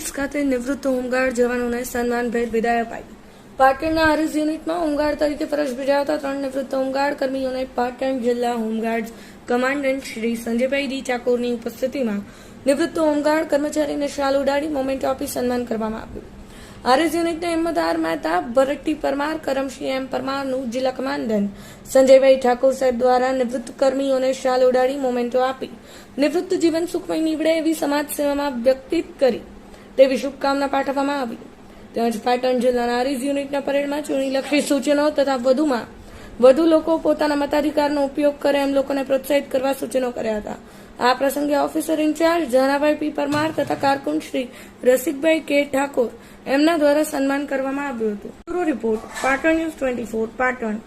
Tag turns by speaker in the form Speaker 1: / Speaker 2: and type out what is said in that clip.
Speaker 1: Office ખાતે નિવૃત્ત home guard જવાનોને સન્માનભેર વિદાય અપાઈ. પાટણના આરએસ યુનિટમાં હોમગાર્ડ તરીકે ફરજ બજાવતા 3 નિવૃત્ત હોમગાર્ડ કર્મીઓને પાટણ જિલ્લા હોમગાર્ડ કમાન્ડન્ટ શ્રી સંજયભાઈ ડી ઠાકોરની ઉપસ્થિતિમાં નિવૃત્ત હોમગાર્ડ કર્મચારીને શાલ ઉડાડી મોમેન્ટ આપી સન્માન કરવામાં આવ્યું. આરએસ યુનિટના હિંમતદાર મહેતા, ભરટ્ટી પરમાર, કરમસિંહ એમ પરમારનું જિલ્લા કમાન્ડન્ટ સંજયભાઈ ઠાકોર સાહેબ દ્વારા નિવૃત્ત કર્મીઓને શાલ ઉડાડી મોમેન્ટો આપી નિવૃત્ત જીવન સુખમય નીવડે એવી સમાજ સેવામાં વ્યક્તિત કરી તેવી શુભકામના પાઠવવામાં આવી. તેમજ પાટણ જિલ્લાના આરએસ યુનિટના પરેડમાં ચૂંટણીલક્ષી સૂચનો તથા વધુ લોકો પોતાના મતાધિકારનો ઉપયોગ કરે એમ લોકોને પ્રોત્સાહિત કરવા સૂચનો કર્યા હતા. આ પ્રસંગે ઓફિસર ઇન્ચાર્જ ઝાનાભાઈ પી પરમાર તથા કારકુન શ્રી રસિકભાઈ કે ઠાકોર એમના દ્વારા સન્માન કરવામાં આવ્યું હતું. Bureau report, Patan news 24, Patan.